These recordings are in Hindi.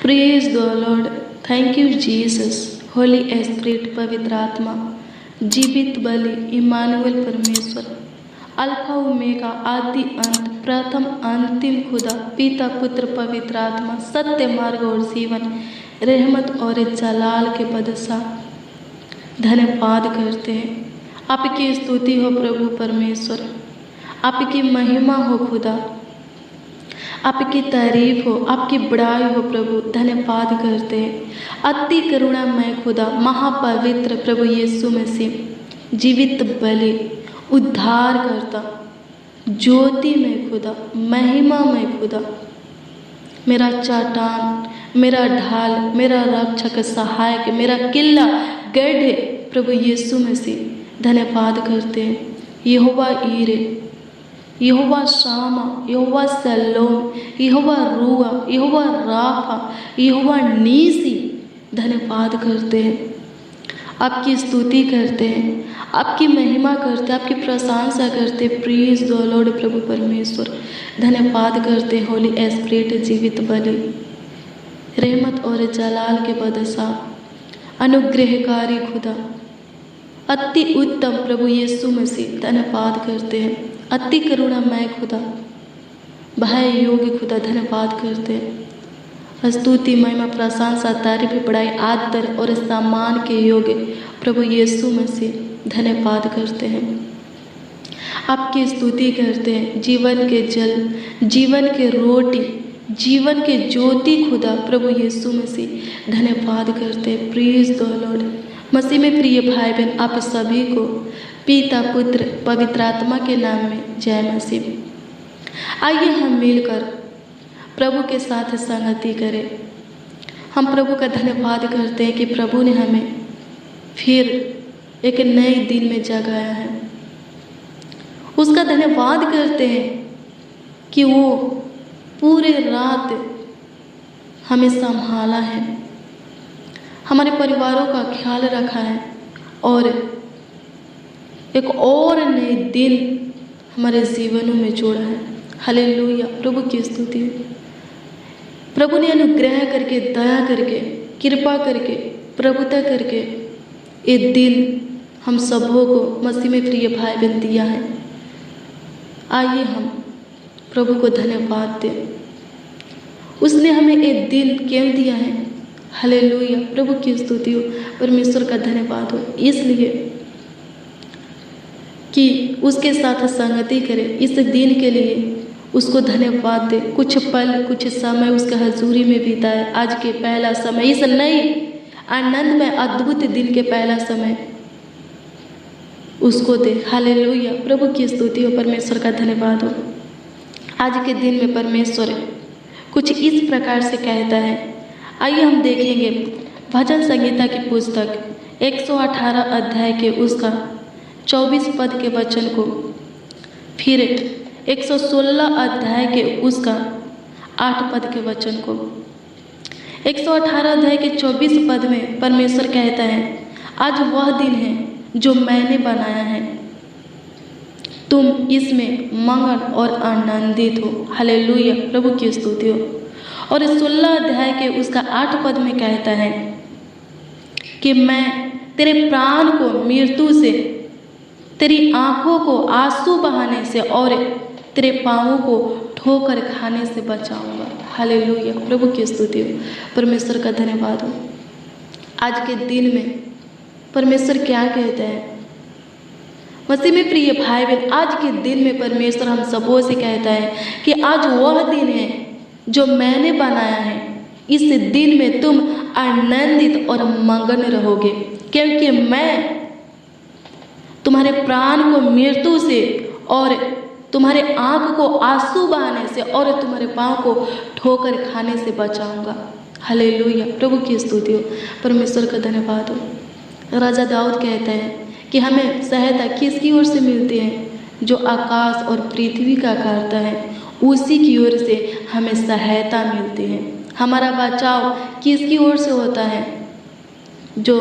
Praise the Lord. Thank you Jesus. Holi spirit, पवित्र आत्मा, जीवित बलि, इमानुएल परमेश्वर, अल्फा ओमेगा, आदि अंत, प्रथम अंतिम खुदा, पिता पुत्र पवित्र आत्मा, सत्य मार्ग और जीवन, रहमत और जलाल के बादशाह, धन्यवाद करते हैं। आपकी स्तुति हो प्रभु परमेश्वर, आपकी महिमा हो खुदा, आपकी तारीफ हो, आपकी बड़ाई हो प्रभु। धन्यवाद करते हैं। अति करुणामय खुदा, महापवित्र प्रभु यीशु मसीह, जीवित बलि, उद्धार करता, ज्योति में खुदा, महिमा में खुदा, मेरा चट्टान, मेरा ढाल, मेरा रक्षक, सहायक, मेरा किला, गढ़ प्रभु यीशु मसीह। धन्यवाद करते हैं। यहोवा ईरे, यहोवा शामा, यहोवा सलोम, यहोवा रूआ, यहोवा राफा, यहोवा नीसी। धन्यवाद करते हैं, आपकी स्तुति करते हैं, आपकी महिमा करते हैं, आपकी प्रशंसा करते हैं। प्रेज द लॉर्ड प्रभु परमेश्वर। धन्यवाद करते हैं। होली स्पिरिट, जीवित बलि, रहमत और जलाल के बादशाह, अनुग्रहकारी खुदा, अति उत्तम प्रभु यीशु मसीह। धन्यवाद करते हैं। अति करुणामय खुदा, भय योग्य खुदा। धन्यवाद करते हैं। स्तुति, महिमा, प्रशंसा, तारीफ, बड़ाई, आदर और सम्मान के योग्य प्रभु यीशु मसीह। धन्यवाद करते हैं। आपकी स्तुति करते हैं। जीवन के जल, जीवन के रोटी, जीवन के ज्योति खुदा प्रभु यीशु मसीह। धन्यवाद करते हैं। Praise the Lord. मसीह में प्रिय भाई बहन, आप सभी को पिता पुत्र पवित्र आत्मा के नाम में जय मसीह। आइए हम मिलकर प्रभु के साथ संगति करें। हम प्रभु का धन्यवाद करते हैं कि प्रभु ने हमें फिर एक नए दिन में जगाया है। उसका धन्यवाद करते हैं कि वो पूरे रात हमें संभाला है, हमारे परिवारों का ख्याल रखा है और एक और नए दिन हमारे जीवनों में जोड़ा है। हालेलुया, प्रभु की स्तुति। प्रभु ने अनुग्रह करके, दया करके, कृपा करके, प्रभुता करके ये दिन हम सबों को मसीह में प्रिय भाई बहन दिया है। आइए हम प्रभु को धन्यवाद दें। उसने हमें ये दिन क्यों दिया है? हालेलुया, प्रभु की स्तुति हो, परमेश्वर का धन्यवाद हो, इसलिए कि उसके साथ संगति करें। इस दिन के लिए उसको धन्यवाद दे। कुछ पल, कुछ समय उसके हजूरी में बिताए। आज के पहला समय, इस नई आनंद में अद्भुत दिन के पहला समय उसको दे। हालेलुया, प्रभु की स्तुति हो, परमेश्वर का धन्यवाद हो। आज के दिन में परमेश्वर कुछ इस प्रकार से कहता है। आइए हम देखेंगे भजन संगीता की पुस्तक 118 अध्याय के उसका 24 पद के वचन को, फिर 116 अध्याय के उसका 8 पद के वचन को। 118 अध्याय के 24 पद में परमेश्वर कहता है, आज वह दिन है जो मैंने बनाया है, तुम इसमें मगन और आनंदित हो। हालेलुया, प्रभु की स्तुति हो। और 16 अध्याय के उसका 8 पद में कहता है कि मैं तेरे प्राण को मृत्यु से, तेरी आंखों को आंसू बहाने से और तेरे पाँवों को ठोकर खाने से बचाऊंगा। हालेलुया, प्रभु की स्तुति हो, परमेश्वर का धन्यवाद हो। आज के दिन में परमेश्वर क्या कहते हैं? मसीह में प्रिय भाई बहन, आज के दिन में परमेश्वर हम सबों से कहता है कि आज वह दिन है जो मैंने बनाया है। इस दिन में तुम आनंदित और मगन रहोगे, क्योंकि मैं तुम्हारे प्राण को मृत्यु से और तुम्हारे आँख को आंसू बहाने से और तुम्हारे पाँव को ठोकर खाने से बचाऊंगा। हालेलुया, प्रभु की स्तुति हो, परमेश्वर का धन्यवाद हो। राजा दाऊद कहते हैं कि हमें सहायता किसकी ओर से मिलती है? जो आकाश और पृथ्वी का करता है, उसी की ओर से हमें सहायता मिलती है। हमारा बचाव किसकी ओर से होता है? जो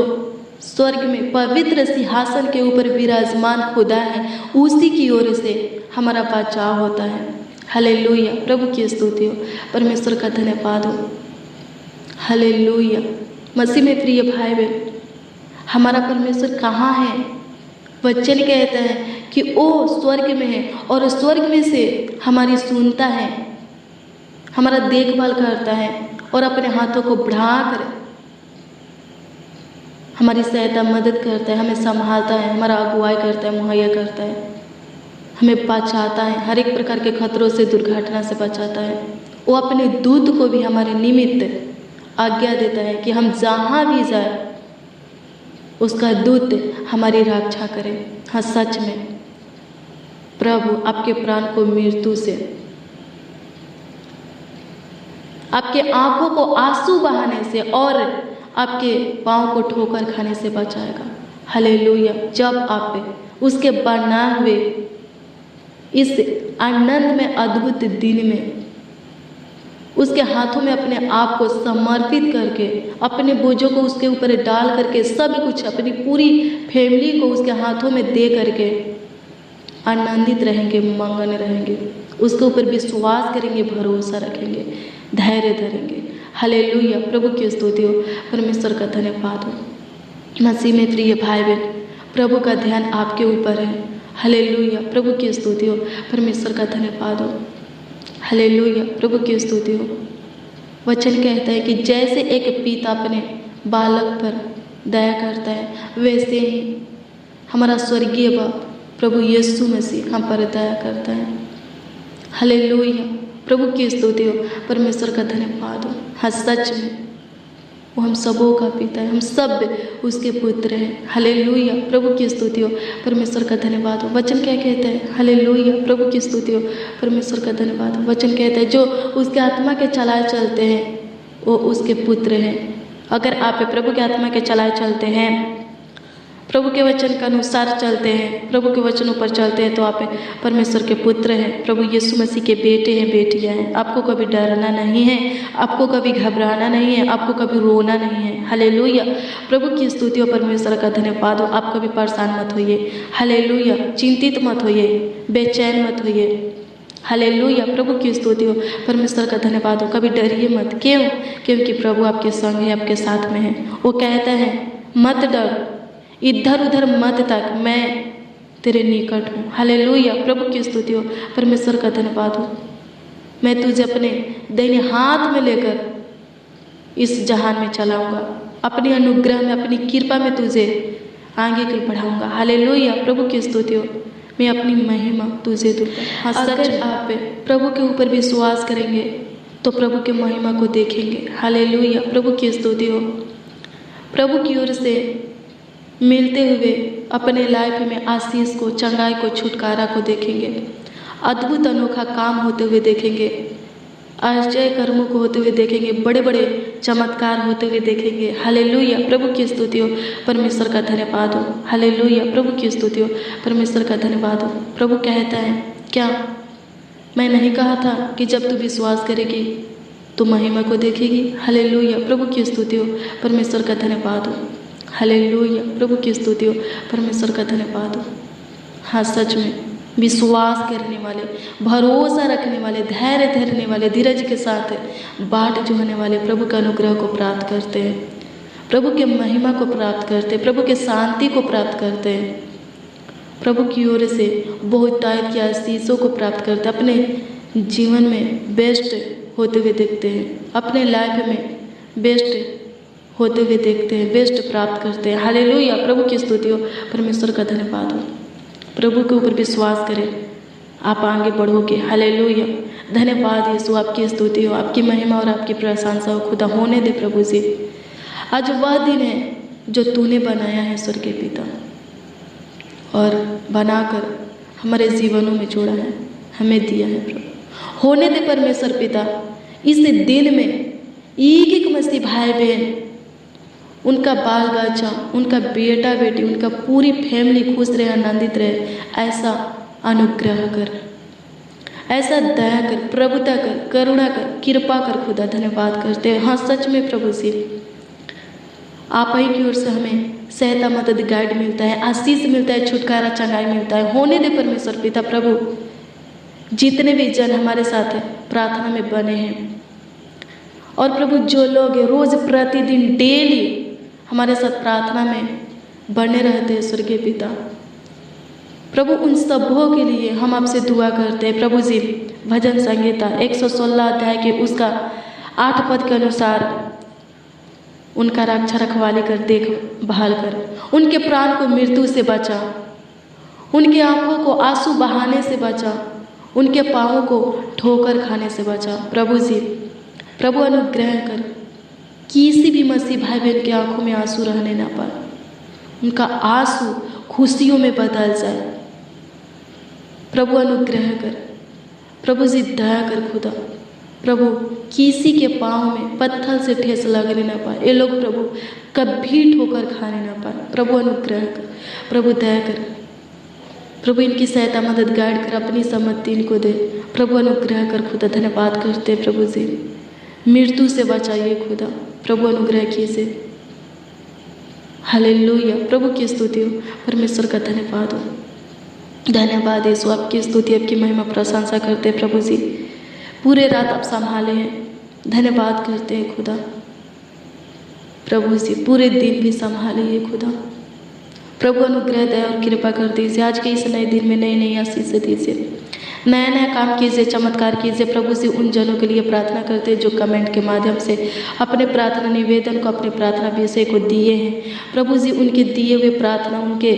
स्वर्ग में पवित्र सिंहासन के ऊपर विराजमान खुदा है, उसी की ओर से हमारा बचाव होता है। हालेलुया, प्रभु की स्तुति हो, परमेश्वर का धन्यवाद हो। हालेलुया। मसीह में प्रिय भाई बहन, हमारा परमेश्वर कहाँ है? वचन कहता है कि वो स्वर्ग में है और स्वर्ग में से हमारी सुनता है, हमारा देखभाल करता है और अपने हाथों को बढ़ाकर हमारी सहायता मदद करता है, हमें संभालता है, हमारा अगुवाई करता है, मुहैया करता है, हमें बचाता है, हर एक प्रकार के खतरों से, दुर्घटना से बचाता है। वो अपने दूत को भी हमारे निमित्त आज्ञा देता है कि हम जहाँ भी जाए उसका दूत हमारी रक्षा करे। हाँ, सच में प्रभु आपके प्राण को मृत्यु से, आपके आंखों को आंसू बहाने से और आपके पाँव को ठोकर खाने से बचाएगा। हालेलुया। जब आप उसके बनाए हुए इस आनंद में, अद्भुत दिन में उसके हाथों में अपने आप को समर्पित करके, अपने बोझों को उसके ऊपर डाल करके, सब कुछ अपनी पूरी फैमिली को उसके हाथों में दे करके आनंदित रहेंगे, मगन रहेंगे, उसके ऊपर विश्वास करेंगे, भरोसा रखेंगे, धैर्य धरेंगे। हालेलुया। प्रभु की स्तुति हो, परमेश्वर का धन्यवाद हो। मसीह में प्रिय भाई बहन, प्रभु का ध्यान आपके ऊपर है। हालेलुया। प्रभु की स्तुति हो, परमेश्वर का धन्यवाद हो। हालेलुया। प्रभु की स्तुति हो। वचन कहता है कि जैसे एक पिता अपने बालक पर दया करता है, वैसे ही हमारा स्वर्गीय बाप प्रभु यीशु मसीह हम पर दया करता है। हालेलुया। प्रभु की स्तुति हो, परमेश्वर का धन्यवाद हो। हाँ, सच में वो हम सबों का पिता है, हम सब उसके पुत्र हैं। हालेलुया। प्रभु की स्तुति हो, परमेश्वर का धन्यवाद हो। वचन क्या कहता है? हालेलुया। प्रभु की स्तुति हो, परमेश्वर का धन्यवाद हो। वचन कहता है जो उसके आत्मा के चलाए चलते हैं वो उसके पुत्र हैं। अगर आप प्रभु के आत्मा के चलाए चलते हैं, प्रभु के वचन के अनुसार चलते हैं, प्रभु के वचनों पर चलते हैं, तो आप परमेश्वर के पुत्र हैं, प्रभु यीशु मसीह के बेटे हैं, बेटियां हैं। आपको कभी डरना नहीं है, आपको कभी घबराना नहीं है, आपको कभी रोना नहीं है। हालेलुया। प्रभु की स्तुति हो, परमेश्वर का धन्यवाद हो। आप कभी परेशान मत होइए। हालेलुया। चिंतित मत होइए, बेचैन मत होइए। हालेलुया। प्रभु की स्तुति हो, परमेश्वर का धन्यवाद हो। कभी डरिए मत। क्यों? क्योंकि प्रभु आपके संग है, आपके साथ में है। वो कहता है मत डर, इधर उधर मत तक, मैं तेरे निकट हूँ। हालेलुया। प्रभु की स्तुति हो, परमेश्वर का धन्यवाद हो। मैं तुझे अपने दाहिने हाथ में लेकर इस जहान में चलाऊंगा, अपनी अनुग्रह में, अपनी कृपा में तुझे आगे की बढ़ाऊंगा। हालेलुया। प्रभु की स्तुति हो। मैं अपनी महिमा तुझे दूंगा। अगर आप प्रभु के ऊपर विश्वास करेंगे तो प्रभु के महिमा को देखेंगे। हालेलुया। प्रभु की स्तुति हो। प्रभु की ओर से मिलते हुए अपने लाइफ में आशीष को, चंगाई को, छुटकारा को देखेंगे। अद्भुत अनोखा काम होते हुए देखेंगे, आश्चर्य कर्मों को होते हुए देखेंगे, बड़े बड़े चमत्कार होते हुए देखेंगे। हालेलुया। प्रभु की स्तुति हो, परमेश्वर का धन्यवाद हो। हालेलुया। प्रभु की स्तुति हो, परमेश्वर का धन्यवाद हो। प्रभु कहता है क्या मैं नहीं कहा था कि जब तू विश्वास करेगी तो महिमा को देखेगी? हालेलुया। प्रभु की स्तुति हो, परमेश्वर का धन्यवाद हो। हालेलुया। प्रभु की स्तुति हो, परमेश्वर का धन्यवाद हो। हाँ, सच में विश्वास करने वाले, भरोसा रखने वाले, धैर्य धरने वाले, धीरज के साथ बाट जोहने वाले प्रभु के अनुग्रह को प्राप्त करते हैं, प्रभु के महिमा को प्राप्त करते हैं, प्रभु के शांति को प्राप्त करते हैं, प्रभु की ओर से बहुतायत की आशीषों को प्राप्त करते हैं, अपने जीवन में बेस्ट होते हुए देखते हैं, अपने लाइफ में बेस्ट होते हुए देखते हैं, बेस्ट प्राप्त करते हैं। हालेलुया। प्रभु की स्तुति हो, परमेश्वर का धन्यवाद हो। प्रभु के ऊपर विश्वास करें, आप आगे बढ़ोगे। हालेलुया। धन्यवाद यीशु, आपकी स्तुति हो, आपकी महिमा और आपकी प्रशंसा हो। खुदा होने दे प्रभु जी। आज वह दिन है जो तूने बनाया है स्वर्गीय पिता, और बनाकर हमारे जीवनों में जोड़ा है, हमें दिया है प्रभु। होने दे परमेश्वर पिता, इस दिन में एक एक मसीह भाई बहन, उनका बाल बच्चा, उनका बेटा बेटी, उनका पूरी फैमिली खुश रहे, आनंदित रहे, ऐसा अनुग्रह कर, ऐसा दया कर, प्रभुता कर, करुणा कर, कृपा कर। खुदा धन्यवाद करते हैं। हाँ, सच में प्रभु जी आप ही की ओर से हमें सहायता, मदद, गाइड मिलता है, आशीष मिलता है, छुटकारा, चंगाई मिलता है। होने दे परमेश्वर पिता प्रभु, जितने भी जन हमारे साथ प्रार्थना में बने हैं और प्रभु जो लोग रोज़ प्रतिदिन डेली हमारे साथ प्रार्थना में बने रहते हैं स्वर्गीय पिता, प्रभु उन सबों के लिए हम आपसे दुआ करते हैं। प्रभु जी, भजन संहिता 116 अध्याय के उसका 8 पद के अनुसार उनका रक्षा रखवाली कर, देखभाल कर, उनके प्राण को मृत्यु से बचा, उनकी आंखों को आंसू बहाने से बचा, उनके पाँवों को ठोकर खाने से बचा। प्रभु जी, प्रभु अनुग्रह कर, किसी भी मसीह भाई बहन की आंखों में आंसू रहने ना पाए, उनका आंसू खुशियों में बदल जाए। प्रभु अनुग्रह कर, प्रभु जी दया कर खुदा, प्रभु किसी के पाँव में पत्थर से ठेस लगने ना पाए, ये लोग प्रभु कभी ठोकर खाने ना पाए। प्रभु अनुग्रह कर, प्रभु दया कर, प्रभु इनकी सहायता मदद गाइड कर, अपनी सम्मति इनको दे। प्रभु अनुग्रह कर खुदा, धन्यवाद करते प्रभु जी, मृत्यु से बचाइए खुदा, प्रभु अनुग्रह कीजिए। हालेलुया, प्रभु की स्तुति हो, परमेश्वर का धन्यवाद हो, धन्यवाद यीशु, आपकी स्तुति आपकी महिमा प्रशंसा करते हैं प्रभु जी। पूरे रात आप संभाले हैं, धन्यवाद करते हैं खुदा। प्रभु जी पूरे दिन भी संभालिए खुदा, प्रभु अनुग्रह दया और कृपा कर दीजिए। आज के इस नए दिन में नई नई आशीष दीजिए, नया नया काम कीजिए, चमत्कार कीजिए। प्रभु जी उन जनों के लिए प्रार्थना करते हैं जो कमेंट के माध्यम से अपने प्रार्थना निवेदन को, अपने प्रार्थना विषय को दिए हैं। प्रभु जी उनके दिए हुए प्रार्थना, उनके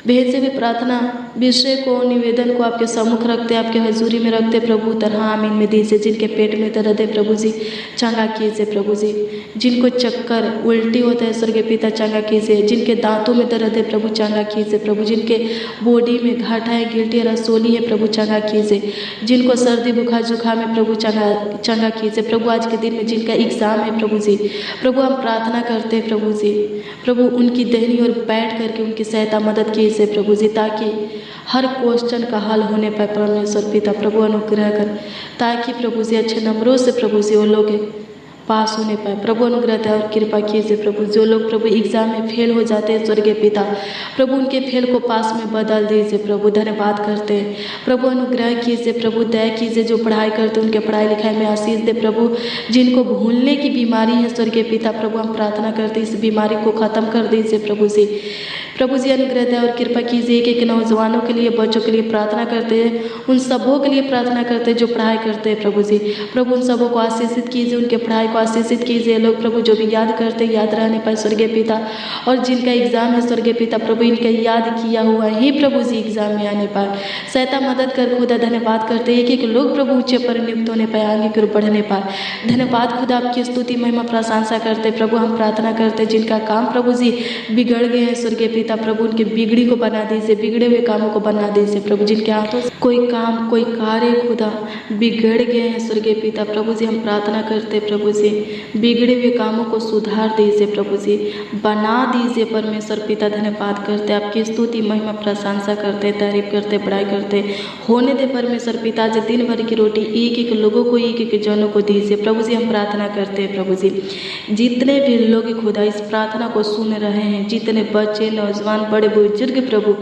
भेजे हुए प्रार्थना विषय को, निवेदन को आपके सम्मुख रखते, आपके हजूरी में रखते प्रभु। तरह आमीन में दीजिए। जिनके पेट में दर्द है प्रभु जी चंगा कीजिए प्रभु जी, जिनको चक्कर उल्टी होता है स्वर्गीय पिता चंगा कीजिए, जिनके दांतों में दर्द है प्रभु चंगा कीजिए प्रभु, जिनके बॉडी में घाटा है, गिल्टी रसोली है प्रभु चंगा कीजिए, जिनको सर्दी बुखार जुकाम है प्रभु चंगा कीजिए प्रभु। आज के दिन में जिनका एग्ज़ाम है प्रभु जी, प्रभु हम प्रार्थना करते हैं प्रभु जी, प्रभु उनकी देहनी और बैठ करके उनकी सहायता मदद कीजिए प्रभु जी, ताकि हर क्वेश्चन का हल होने पाए परमेश्वर पिता। प्रभु अनुग्रह कर, ताकि प्रभु जी अच्छे नंबरों से प्रभु जी वो लोग पास होने पाए। प्रभु अनुग्रह दया और कृपा कीजिए प्रभु। जो लोग प्रभु एग्जाम में फेल हो जाते हैं स्वर्गीय पिता, प्रभु उनके फेल को पास में बदल दीजिए प्रभु। धन्यवाद करते हैं प्रभु, अनुग्रह कीजिए प्रभु, दया कीजिए। जो पढ़ाई करते उनके पढ़ाई लिखाई में आशीष दे प्रभु। जिनको भूलने की बीमारी है स्वर्गीय पिता, प्रभु हम प्रार्थना करते हैं इस बीमारी को ख़त्म कर दीजिए प्रभु जी। प्रभु जी अनुग्रह दया और कृपा कीजिए। एक नौजवानों के लिए, बच्चों के लिए प्रार्थना करते हैं, उन सबों के लिए प्रार्थना करते हैं जो पढ़ाई करते हैं प्रभु जी। प्रभु उन सबों को आशीषित कीजिए, उनके पढ़ाई को आशीषित कीजिए। लोग प्रभु जो भी याद करते हैं याद रहने पाए स्वर्गीय पिता, और जिनका एग्जाम है स्वर्गीय पिता, प्रभु इनका याद किया हुआ ही प्रभु जी एग्जाम में आने पाए। सहायता मदद कर खुदा। धन्यवाद करते हैं एक लोग प्रभु ऊंचे पर नियुक्त होने पाए, आगे की ओर बढ़ने पाए। धन्यवाद खुदा, आपकी स्तुति महिमा प्रशंसा करते प्रभु। हम प्रार्थना करते जिनका काम प्रभु जी बिगड़ गए हैं स्वर्गीय पिता, प्रभु उनके बिगड़ी को बना दीजिए, बिगड़े हुए कामों को बना दीजिए प्रभु। जिनके हाथों से कोई काम कोई कार्य खुदा बिगड़ गए हैं स्वर्गीय पिता, प्रभु जी हम प्रार्थना करते प्रभु जी बिगड़े हुए कामों को सुधार दीजिए प्रभु जी, बना दीजिए परमेश्वर पिता। धन्यवाद करते, आपकी स्तुति महिमा प्रशंसा करते, तारीफ करते, बड़ाई करते। होने दे परमेश्वर पिता, आज दिन भर की रोटी एक एक लोगों को, एक एक जनों को दीजिए प्रभु जी। हम प्रार्थना करते हैं प्रभु जी, जितने भी लोग खुदा इस प्रार्थना को सुन रहे हैं, जितने बच्चे नौजवान बड़े बुजुर्ग प्रभु,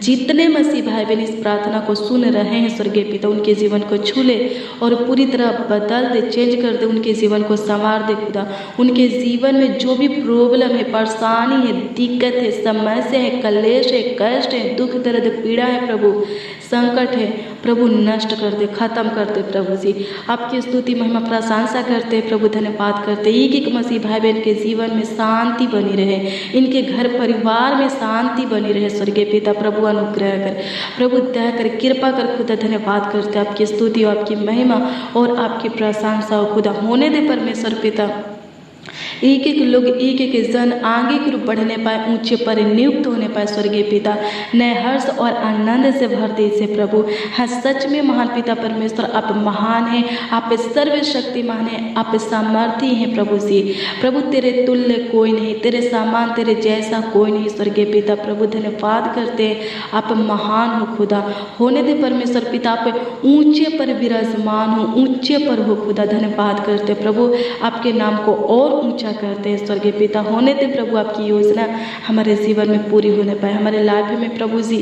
जितने मसीह भाई बहन इस प्रार्थना को सुन रहे हैं स्वर्गीय पिता, उनके जीवन को छू ले और पूरी तरह बदल दे, चेंज कर दे, उनके जीवन को संवार दे खुदा। उनके जीवन में जो भी प्रॉब्लम है, परेशानी है, दिक्कत है, समस्या है, कलेश है, कष्ट है, दुख दर्द पीड़ा है प्रभु, संकट है प्रभु, नष्ट कर दे, खत्म कर दे प्रभु जी। आपकी स्तुति महिमा प्रशंसा करते प्रभु, धन्यवाद करते। एक एक मसीह भाई बहन के जीवन में शांति बनी रहे, इनके घर परिवार में शांति बनी रहे स्वर्गीय पिता, प्रभु अनुग्रह कर, प्रभु दया कर, कृपा कर खुदा। धन्यवाद करते, आपकी स्तुति और आपकी महिमा और आपकी प्रशंसा हो खुदा। होने दे परमेश्वर पिता, एक एक लोग, एक एक जन आगे की ओर बढ़ने पाए, ऊंचे पर नियुक्त होने पाए स्वर्गीय पिता। नए हर्ष और आनंद से भर दीजिए प्रभु। हाँ सच में महान पिता परमेश्वर, आप महान हैं, आप सर्वशक्तिमान हैं, आप सामर्थी हैं प्रभु जी। प्रभु तेरे तुल्य कोई नहीं, तेरे सामान तेरे जैसा कोई नहीं स्वर्गीय पिता, प्रभु धन्यवाद करते हैं, आप महान हो खुदा। होने दे परमेश्वर पिता, आप ऊंचे पर विराजमान हो, ऊंचे पर हो खुदा। धन्यवाद करते प्रभु, आपके नाम को और ऊंचा रक्षा करते हैं स्वर्गीय पिता। होने दे प्रभु आपकी योजना हमारे जीवन में पूरी होने पाए। हमारे लाइफ में प्रभु जी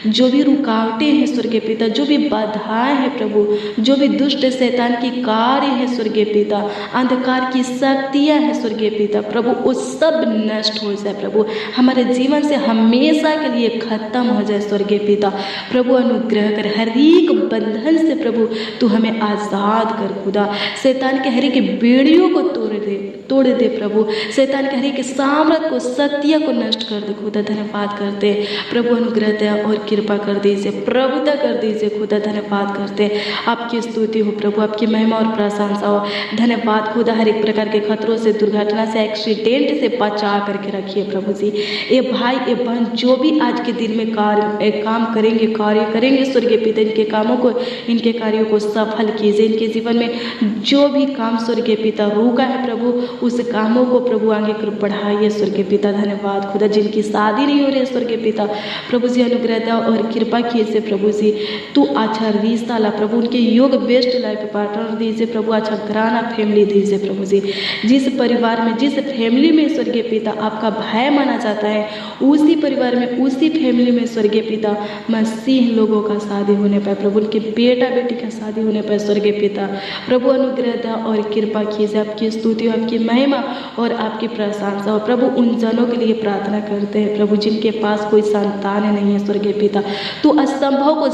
जो भी रुकावटें हैं स्वर्गीय पिता, जो भी बाधाएं हैं प्रभु, जो भी दुष्ट शैतान की कार्य है स्वर्गीय पिता, अंधकार की शक्तियां हैं स्वर्गीय पिता, प्रभु वो सब नष्ट हो जाए प्रभु, हमारे जीवन से हमेशा के लिए खत्म हो जाए स्वर्गीय पिता। प्रभु अनुग्रह कर, हर एक बंधन से प्रभु तू हमें आज़ाद कर खुदा। शैतान के हर एक बेड़ियों को तोड़ दे प्रभु। शैतान के हर एक सामर्थ को, शक्तियाँ को नष्ट कर दे खुदा। धन्यवाद करते प्रभु, अनुग्रह दया और कृपा कर दीजिए, प्रभुता कर दीजिए खुदा। धन्यवाद करते आपकी स्तुति हो प्रभु, आपकी महिमा और प्रशंसा हो। धन्यवाद खुदा, हर एक प्रकार के खतरों से, दुर्घटना से, एक्सीडेंट से बचा करके रखिए प्रभु जी। ये भाई ये बहन जो भी आज के दिन में काम करेंगे स्वर्गीय पिता, इनके कामों को, इनके कार्यों को सफल कीजिए। इनके जीवन में जो भी काम स्वर्गीय पिता रुका है प्रभु, उस कामों को प्रभु आगे कर बढ़ाइए स्वर्गीय पिता। धन्यवाद खुदा, जिनकी शादी नहीं हो रही है स्वर्गीय पिता, प्रभु जी अनुग्रह दया और कृपा कीजिए प्रभु जी। तू अच्छा रिश्ता ला प्रभु, उनके योग बेस्ट लाइफ पार्टनर दीजिए प्रभु, अच्छा घराना फैमिली दीजिए प्रभु जी। जिस परिवार में, जिस फैमिली में स्वर्गीय पिता आपका भय माना जाता है, उसी परिवार में, उसी फैमिली में स्वर्गीय पिता मसीह लोगों का शादी होने पाए प्रभु, उनके बेटा बेटी का शादी होने पाए स्वर्गीय पिता। प्रभु अनुग्रह दया और कृपा कीजिए। आपकी स्तुति, आपकी महिमा और आपकी प्रशंसा हो प्रभु। उन जनों के लिए प्रार्थना करते हैं प्रभु जिनके पास कोई संतान नहीं है स्वर्गीय पिता। तो असंभव को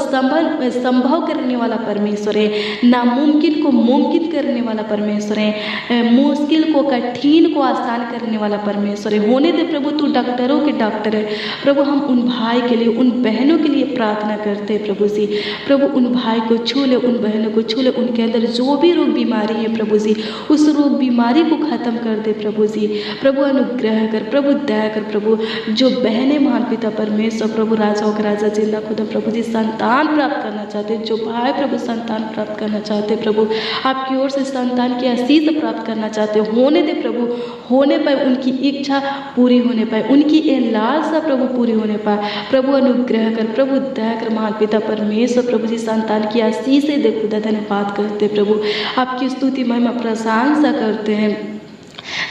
संभव करने वाला परमेश्वर है, नामुमकिन को मुमकिन करने वाला परमेश्वर है, मुश्किल को कठिन को आसान करने वाला परमेश्वर है। होने दे प्रभु, तू डॉक्टरों के डॉक्टर है प्रभु। हम उन भाई के लिए, उन बहनों के लिए प्रार्थना करते हैं प्रभु जी। प्रभु उन भाई को छू ले, उन बहनों को छू ले, उनके अंदर जो भी रोग बीमारी है प्रभु जी, उस रोग बीमारी को खत्म कर दे प्रभु जी। प्रभु अनुग्रह कर, प्रभु दया कर प्रभु। जो बहनें महान पिता परमेश्वर प्रभु, राजाओं का राजा जिंदा खुदा प्रभु जी संतान प्राप्त करना चाहते हैं, जो भाई प्रभु संतान प्राप्त करना चाहते हैं प्रभु, आपकी ओर से संतान की आशीष प्राप्त करना चाहते हैं, होने दे प्रभु, होने पाए, उनकी इच्छा पूरी होने पाए, उनकी ये लालसा प्रभु पूरी होने पाए। प्रभु अनुग्रह कर, प्रभु दया कर महान पिता परमेश्वर प्रभु जी संतान की आशीष दे खुदा। धन्यवाद करते प्रभु, आपकी स्तुति महिमा प्रशंसा करते हैं,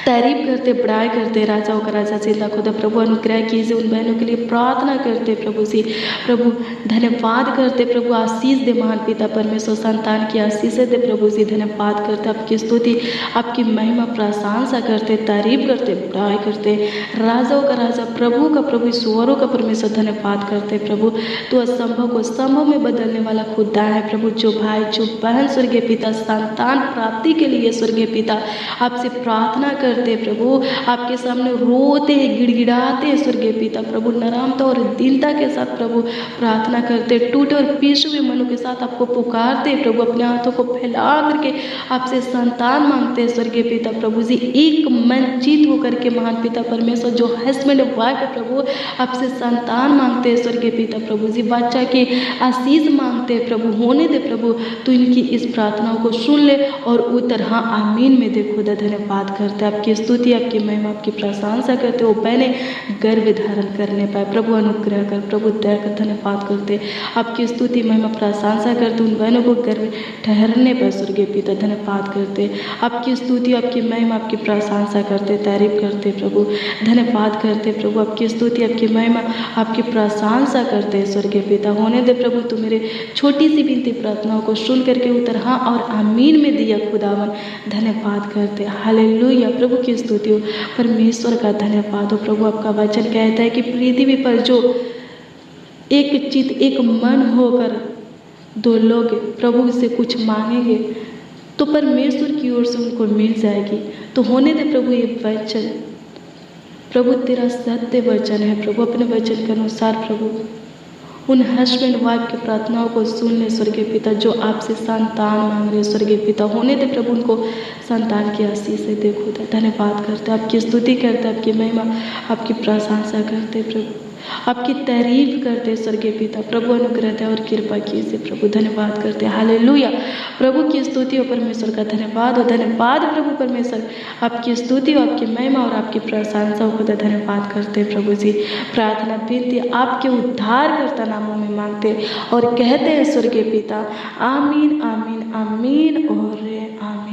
तारीफ करते, बड़ाई करते, राजाओं का राजा जिंदा खुदा। प्रभु अनुग्रह कीजिए, उन बहनों के लिए प्रार्थना करते प्रभु जी। प्रभु धन्यवाद करते प्रभु, आशीष दे महान पिता परमेश्वर, संतान की आशीष दे प्रभु जी। धन्यवाद करते, आपकी स्तुति, आपकी महिमा प्रशंसा करते, तारीफ करते, बड़ाई करते, राजाओं का राजा, प्रभु का प्रभु, ईश्वरों का परमेश्वर। धन्यवाद करते प्रभु, तो असंभव को संभव में बदलने वाला खुदा है प्रभु। जो भाई, जो बहन स्वर्गीय पिता संतान प्राप्ति के लिए स्वर्गीय पिता आपसे प्रार्थना करते प्रभु, आपके सामने रोते हैं, गिड़गिड़ाते हैं स्वर्गीय पिता प्रभु, नरामता और दीनता के साथ प्रभु प्रार्थना करते, टूटे और पीछे हुए मनों के साथ आपको पुकारते प्रभु, अपने हाथों को फैला करके आपसे संतान मांगते हैं स्वर्गीय पिता प्रभु जी। एक मन जीत होकर के महान पिता परमेश्वर, जो हस्बैंड वाइफ है प्रभु, आपसे संतान मांगते हैं स्वर्गीय पिता प्रभु जी, बच्चा की आशीष मांगते हैं प्रभु। होने दे प्रभु, तो इनकी इस प्रार्थनाओं को सुन ले और उत्तर हाँ आमीन में दे खुदा। धन्यवाद करते, आपकी स्तुति, आपकी महिमा, आपकी प्रशंसा करते हो। बहने गर्भ धारण करने पाए प्रभु, अनुग्रह कर, प्रभु दया कर। धन्यवाद करते, आपकी स्तुति महिमा प्रशंसा करते, उन बहनों को गर्भ ठहरने पर स्वर्गीय पिता। धन्यवाद करते, आपकी स्तुति, आपकी महिमा, आपकी प्रशंसा करते, तारीफ करते प्रभु। धन्यवाद करते प्रभु, आपकी स्तुति, आपकी महिमा, आपकी प्रशंसा करते स्वर्गीय पिता। होने दे प्रभु, तू मेरे छोटी सी विनती प्रार्थनाओं को सुन करके उत्तर हाँ और आमीन में दिया खुदावन। धन्यवाद करते, हालेलुया। प्रभु की स्तुति हो, परमेश्वर का धन्यवाद हो प्रभु। आपका वचन कहता है कि पृथ्वी पर जो एक चित, एक मन होकर दो लोग प्रभु से कुछ मांगेंगे तो परमेश्वर की ओर से उनको मिल जाएगी। तो होने दे प्रभु ये वचन, प्रभु तेरा सत्य वचन है प्रभु, अपने वचन के अनुसार प्रभु उन हस्बैंड वाइफ की प्रार्थनाओं को सुन ले स्वर्गीय पिता, जो आपसे संतान मांग रहे स्वर्गीय पिता। होने दे प्रभु, उनको संतान की आशीष से देखो। धन्यवाद करते, आपकी स्तुति करते, आपकी महिमा, आपकी प्रशंसा करते प्रभु, आपकी तारीफ करते स्वर्गीय पिता। प्रभु अनुग्रह दे और कृपा कीजिए प्रभु। धन्यवाद करते, हालेलुया। प्रभु की स्तुति हो, परमेश्वर का धन्यवाद हो। धन्यवाद प्रभु परमेश्वर, आपकी स्तुति हो, आपकी महिमा और आपकी प्रशंसा हो खुदा। धन्यवाद करते प्रभु जी। प्रार्थना विनती आपके उद्धार करता नामों में मांगते और कहते हैं स्वर्गीय पिता, आमीन आमीन आमीन और आमीन।